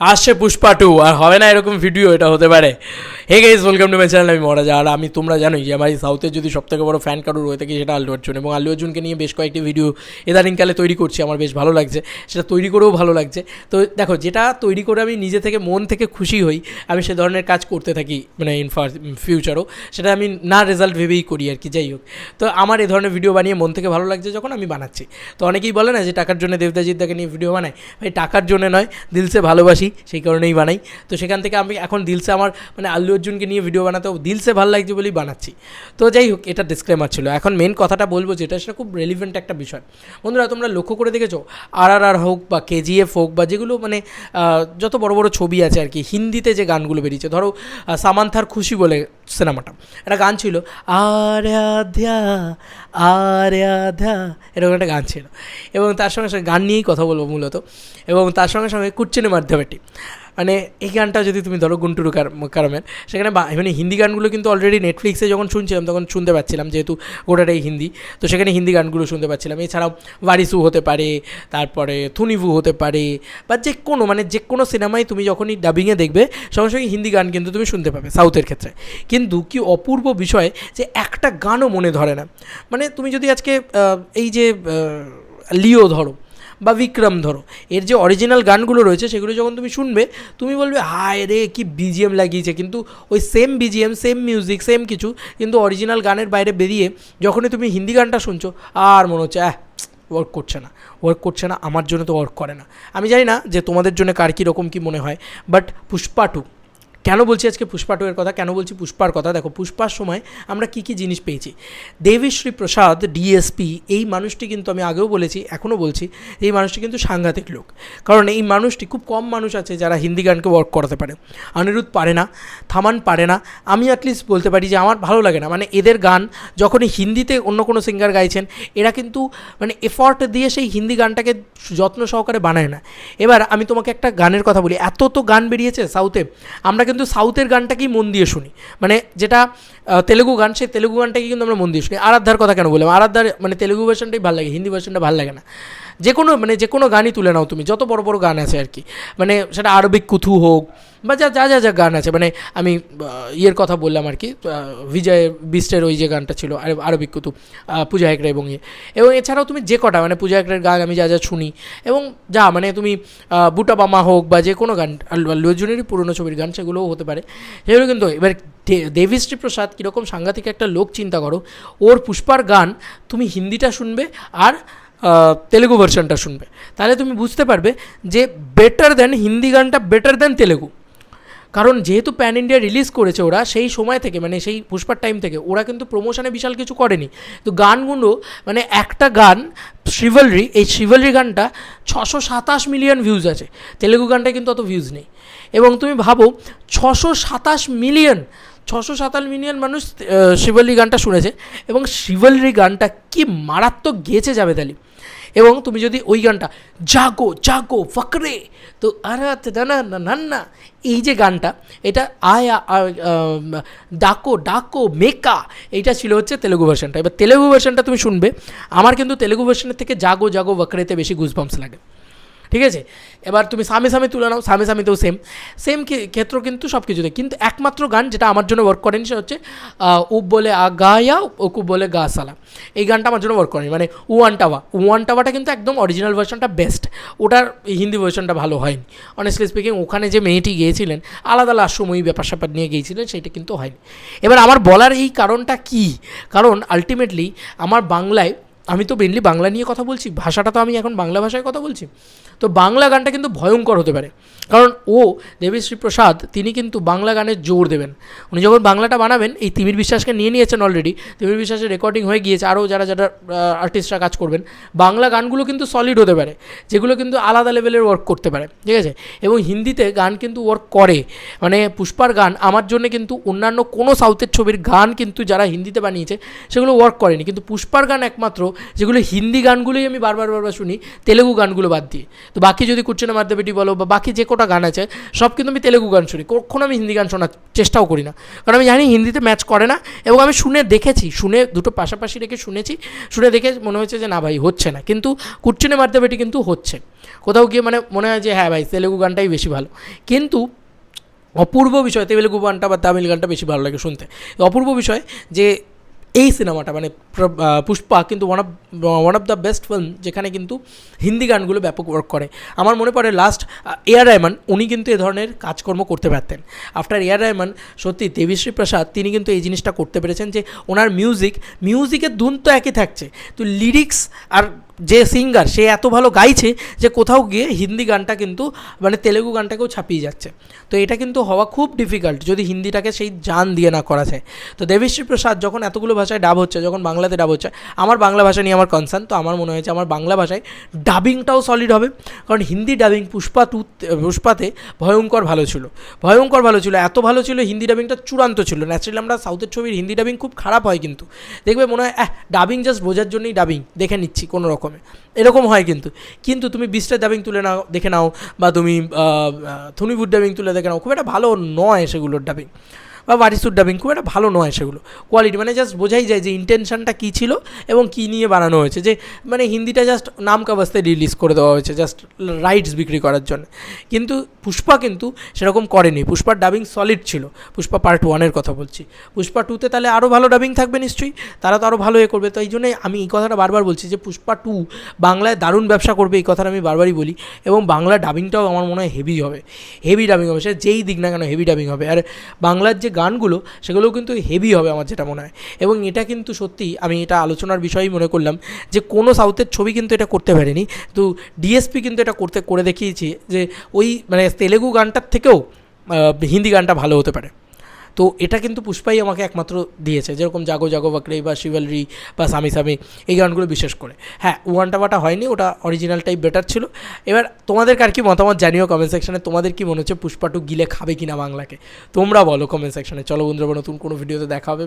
আসছে পুষ্পা 2 আর হবে না এরকম ভিডিও, এটা হতে পারে। Hey guys, welcome to my channel. আমি মহারাজা। আর আমি তোমরা জানোই যে আমার এই সাউথের যদি সবথেকে বড় ফ্যান কারোর হয়ে থাকে সেটা আল্লু অর্জুন, এবং আল্লু অর্জুনকে নিয়ে বেশ কয়েকটি ভিডিও ইদানিংকালে তৈরি করছি, আমার বেশ ভালো লাগছে, সেটা তৈরি করেও ভালো লাগছে। তো দেখো, যেটা তৈরি করে আমি নিজে থেকে মন থেকে খুশি হই, আমি সে ধরনের কাজ করতে থাকি, মানে ফিউচারও সেটা আমি না রেজাল্ট ভেবেই করি আর কি। যাই হোক, তো আমার এই ধরনের ভিডিও বানিয়ে মন থেকে ভালো লাগছে যখন আমি বানাচ্ছি। তো অনেকেই বলে না যে টাকার জন্য দেবদাজিৎদাকে নিয়ে ভিডিও বানায়, ভাই টাকার জন্য নয়, দিলসে ভালোবাসি সেই কারণেই বানাই। তো সেখান থেকে আমি এখন দিলসে আমার মানে আল্লু অর্জুনকে নিয়ে ভিডিও বানাতেও দিলসে ভালো লাগছে বলেই বানাচ্ছি। তো যাই হোক, এটা ডিসক্লেমার ছিল। এখন মেন কথাটা বলবো যেটা, সেটা খুব রেলিভেন্ট একটা বিষয়। বন্ধুরা, তোমরা লক্ষ্য করে দেখেছো RRR হোক বা KGF হোক বা যেগুলো মানে যত বড় বড় ছবি আছে আর কি, হিন্দিতে যে গানগুলো বেরিয়েছে, ধরো সামান্থার খুশি বলে সিনেমাটা, একটা গান ছিল আরাধ্যা আরাধ্যা, এরকম একটা গান ছিল। এবং তার সঙ্গে সঙ্গে গান নিয়েই কথা বলবো মূলত, এবং তার সঙ্গে সঙ্গে কুচ্চেনে মাধ্যমেটি, মানে এই গানটা যদি তুমি ধরো গুন্টুরু কারামের, সেখানে মানে হিন্দি গানগুলো কিন্তু অলরেডি নেটফ্লিক্সে যখন শুনছিলাম তখন শুনতে পাচ্ছিলাম, যেহেতু গোটাটাই হিন্দি, তো সেখানে হিন্দি গানগুলো শুনতে পাচ্ছিলাম। এছাড়াও ওয়ারিসু হতে পারে, তারপরে থুনিভু হতে পারে, বা যে কোনো মানে যে কোনো সিনেমায় তুমি যখনই ডাবিংয়ে দেখবে সঙ্গে সঙ্গে হিন্দি গান কিন্তু তুমি শুনতে পাবে সাউথের ক্ষেত্রে। কিন্তু কি অপূর্ব বিষয় যে একটা গানও মনে ধরে না। মানে তুমি যদি আজকে এই যে লিও ধরো বা বিক্রম ধরো, এর যে অরিজিনাল গানগুলো রয়েছে সেগুলো যখন তুমি শুনবে, তুমি বলবে হায় রে কি বিজিএম লাগিয়েছে, কিন্তু ওই same BGM, same music, same কিছু, কিন্তু অরিজিনাল গানের বাইরে বেরিয়ে যখনই তুমি হিন্দি গানটা শুনছো আর মনে হচ্ছে ওয়ার্ক করছে না, আমার জন্য তো ওয়ার্ক করে না। আমি জানি না যে তোমাদের জন্য কার কীরকম কী মনে হয়, বাট পুষ্পা 2 কেন বলছি আজকে পুষ্পা 2 এর কথা, কেন বলছি পুষ্পার কথা? দেখো, পুষ্পার সময় আমরা কী কী জিনিস পেয়েছি। দেবীশ্রী প্রসাদ ডিএসপি, এই মানুষটি কিন্তু, আমি আগেও বলেছি এখনও বলছি, এই মানুষটি কিন্তু সাংঘাতিক লোক। কারণ এই মানুষটি, খুব কম মানুষ আছে যারা হিন্দি গানকে ওয়ার্ক করাতে পারে। অনিরুদ্ধ পারে না, থামান পারে না, আমি অ্যাটলিস্ট বলতে পারি যে আমার ভালো লাগে না। মানে এদের গান যখনই হিন্দিতে অন্য কোনো সিঙ্গার গাইছেন, এরা কিন্তু মানে এফর্ট দিয়ে সেই হিন্দি গানটাকে যত্ন সহকারে বানায় না। এবার আমি তোমাকে একটা গানের কথা বলি, এত তো গান বেরিয়েছে সাউথে, আমরা কিন্তু সাউথের গানটাকেই মন দিয়ে শুনি। মানে যেটা তেলেগু গান, সেই তেলেগু গানটাকে কিন্তু আমরা মন দিয়ে শুনি। আরাধ্যার কথা কেন বললাম, আরাধ্যার মানে তেলেগু ভার্সনটাই ভালো লাগে, হিন্দি ভার্সনটা ভালো লাগে না। যে কোনো গানই তুলে নাও তুমি, যত বড় বড় গান আছে আর কি, মানে সেটা আরবিক কুথু হোক বা যা গান আছে, মানে আমি ইয়ের কথা বললাম আর কি, বিজয় বিস্টের ওই যে গানটা ছিল আরবিক কুথু, পূজা হেগড়ে এবং এবং এছাড়াও তুমি যে কটা মানে পূজা হেগড়ের গান আমি যা শুনি, এবং মানে তুমি বুটা বামা হোক বা যে কোনো গান, আল্লু অর্জুনেরই পুরনো ছবির গান, সেগুলোও হতে পারে, সেগুলো কিন্তু। এবার দেবীশ্রী প্রসাদ কীরকম সাংঘাতিক একটা লোক চিন্তা করো, ওর পুষ্পার গান তুমি হিন্দিটা শুনবে আর তেলেগু ভার্সনটা শুনবে, তাহলে তুমি বুঝতে পারবে যে বেটার দ্যান হিন্দি গানটা, বেটার দ্যান তেলেগু। কারণ যেহেতু প্যান ইন্ডিয়া রিলিজ করেছে ওরা, সেই সময় থেকে মানে সেই পুষ্পার টাইম থেকে ওরা কিন্তু প্রমোশনে বিশাল কিছু করেনি। তো গানগুলো মানে একটা গান শিভালরি, এই শিভালরি গানটা 627 মিলিয়ন ভিউজ আছে, তেলেগু গানটা কিন্তু অত ভিউজ নেই। এবং তুমি ভাবো 627 মিলিয়ন মানুষ শিভালরি গানটা শুনেছে, এবং শিভালরি গানটা কি মারাত্মক গেছে যাবে তালি। এবং তুমি যদি ওই গানটা জাগো জাগো ফকরে, তো না এই যে গানটা, এটা আয়া ডাকো ডাকো মেকা, এইটা ছিল হচ্ছে তেলেগু ভার্সনটা। এবার তেলেগু ভার্সনটা তুমি শুনবে, আমার কিন্তু তেলেগু ভার্সনের থেকে জাগো জাগো ফকরেতে বেশি গুজবাম্পস লাগে, ঠিক আছে? এবার তুমি সামে তুলে নাও, সামেতেও সেম ক্ষেত্র কিন্তু সব কিছুতে। কিন্তু একমাত্র গান যেটা আমার জন্য ওয়ার্ক করেনি সেটা হচ্ছে ও বলে গায়া ওকু বলে গা সালা, এই গানটা আমার জন্য ওয়ার্ক করেনি। মানে ওয়ানটাওয়াটা কিন্তু একদম অরিজিনাল ভার্সনটা বেস্ট, ওটার হিন্দি ভার্সনটা ভালো হয়নি অনেস্টলি স্পিকিং। ওখানে যে মেয়েটি গিয়েছিলেন আলাদা লাস্যময়ী ব্যাপার স্যাপার নিয়ে গিয়েছিলেন, সেইটা কিন্তু হয়নি। এবার আমার বলার এই কারণটা কি, কারণ আলটিমেটলি আমার বাংলায়, আমি তো মেনলি বাংলা নিয়ে কথা বলছি, ভাষাটা তো আমি এখন বাংলা ভাষায় কথা বলছি, তো বাংলা গানটা কিন্তু ভয়ঙ্কর হতে পারে। কারণ দেবীশ্রী প্রসাদ তিনি কিন্তু বাংলা গানের জোর দেবেন। উনি যখন বাংলাটা বানাবেন, এই তিমির বিশ্বাসকে নিয়ে নিয়েছেন অলরেডি, তিমির বিশ্বাসের রেকর্ডিং হয়ে গিয়েছে, আরও যারা আর্টিস্টরা কাজ করবেন, বাংলা গানগুলো কিন্তু সলিড হতে পারে, যেগুলো কিন্তু আলাদা লেভেলের ওয়ার্ক করতে পারে, ঠিক আছে? এবং হিন্দিতে গান কিন্তু ওয়ার্ক করে। মানে পুষ্পার গান আমার জন্য কিন্তু অন্যান্য কোনো সাউথের ছবির গান কিন্তু যারা হিন্দিতে বানিয়েছে সেগুলো ওয়ার্ক করেনি, কিন্তু পুষ্পার গান একমাত্র যেগুলো হিন্দি গানগুলোই আমি বারবার শুনি, তেলেগু গানগুলো বাদ দিয়ে। তো বাকি যদি কুচ্চনে মারতে বেটি বলো বা বাকি যে কটা গান আছে সব কিন্তু আমি তেলেগু গান শুনি, কখনো আমি হিন্দি গান শোনার চেষ্টাও করি না, কারণ আমি জানি হিন্দিতে ম্যাচ করে না। এবং আমি শুনে দেখেছি, শুনে দুটো পাশাপাশি রেখে শুনেছি, শুনে দেখে মনে হয়েছে যে না ভাই হচ্ছে না, কিন্তু কুচ্চনে মারতে বেটি কিন্তু হচ্ছে। কোথাও গিয়ে মানে মনে হয় যে হ্যাঁ ভাই তেলেগু গানটাই বেশি ভালো। কিন্তু অপূর্ব বিষয়, তেলেগু গানটা বা তামিল গানটা বেশি ভালো লাগে শুনতে। অপূর্ব বিষয় যে এই সিনেমাটা মানে পুষ্পা কিন্তু one of the best film যেখানে কিন্তু হিন্দি গানগুলো ব্যাপক ওয়ার্ক করে। আমার মনে পড়ে লাস্ট এআর রহমান, উনি কিন্তু এ ধরনের কাজকর্ম করতে পারতেন। আফটার এআর রহমান সত্যি দেবিশ্রী প্রসাদ তিনি কিন্তু এই জিনিসটা করতে পেরেছেন যে ওনার মিউজিকের ধুন তো একই থাকছে, তো লিরিক্স আর যে সিঙ্গার সে এত ভালো গাইছে যে কোথাও গিয়ে হিন্দি গানটা কিন্তু মানে তেলেগু গানটাকেও ছাপিয়ে যাচ্ছে। তো এটা কিন্তু হওয়া খুব ডিফিকাল্ট যদি হিন্দিটাকে সেই জান দিয়ে না করা যায়। তো দেবিশ্রী প্রসাদ যখন এতগুলো ভাষায় ডাব হচ্ছে, যখন বাংলাতে ডাব হচ্ছে, আমার বাংলা ভাষা নিয়ে আমার কনসার্ন, তো আমার মনে হয়েছে আমার বাংলা ভাষায় ডাবিংটাও সলিড হবে। কারণ হিন্দি ডাবিং পুষ্পাতে ভয়ঙ্কর ভালো ছিল, এত ভালো ছিল, হিন্দি ডাবিংটা চূড়ান্ত ছিল। ন্যাচারালি আমরা সাউথের ছবির হিন্দি ডাবিং খুব খারাপ হয়, কিন্তু দেখবে মনে হয় ডাবিং জাস্ট বোঝার জন্যই ডাবিং দেখে নিচ্ছি কোনো রকমে, এরকম হয়। কিন্তু তুমি বিস্টার ডাবিং দেখে নাও বা তুমি থুনিভুড ডাবিং তুলে দেখে নাও, খুব একটা ভালো নয় সেগুলোর ডাবিং, বা বারিসুর ডাবিং খুব একটা ভালো নয় সেগুলো কোয়ালিটি, মানে জাস্ট বোঝাই যায় যে ইন্টেনশনটা কী ছিল এবং কী নিয়ে বানানো হয়েছে। যে মানে হিন্দিটা জাস্ট নাম কা বাস্তে রিলিজ করে দেওয়া হয়েছে জাস্ট রাইটস বিক্রি করার জন্য। কিন্তু পুষ্পা কিন্তু সেরকম করেনি, পুষ্পার ডাবিং সলিড ছিল। পুষ্পা পার্ট 1-এর কথা বলছি, পুষ্পা 2-তে তাহলে আরও ভালো ডাবিং থাকবে নিশ্চয়ই, তারা তো আরও ভালো করবে। তো এই জন্যই আমি এই কথাটা বারবার বলছি যে পুষ্পা 2 বাংলায় দারুণ ব্যবসা করবে, এই কথাটা আমি বারবারই বলি। এবং বাংলা ডাবিংটাও আমার মনে হয় হেভি ডাবিং হবে, সে যেই দিক না কেন হেভি ডাবিং হবে। আর বাংলার যে গানগুলো সেগুলোও কিন্তু হেভি হবে আমার যেটা মনে হয়। এবং এটা কিন্তু সত্যি আমি এটা আলোচনার বিষয়ই মনে করলাম যে কোনো সাউথের ছবি কিন্তু এটা করতে পারেনি, তো ডিএসপি কিন্তু এটা করে দেখিয়েছি যে ওই মানে তেলেগু গানটার থেকেও হিন্দি গানটা ভালো হতে পারে। তো এটা কিন্তু পুষ্পাই আমাকে একমাত্র দিয়েছে, যেরকম জাগো জাগো বাকরে বা শিভালরি বা সামি সামি এই গানগুলো বিশেষ করে। হ্যাঁ, ওয়ানটা বাটা হয়নি, ওটা অরিজিনালটাই বেটার ছিল। এবার তোমাদের আর কি মতামত জানিও কমেন্ট সেকশনে, তোমাদের কি মনে হচ্ছে পুষ্পা 2 গিলে খাবে কিনা বাংলাকে, তোমরা বলো কমেন্ট সেকশনে। চলো বন্ধুরা, নতুন কোনো ভিডিওতে দেখা হবে।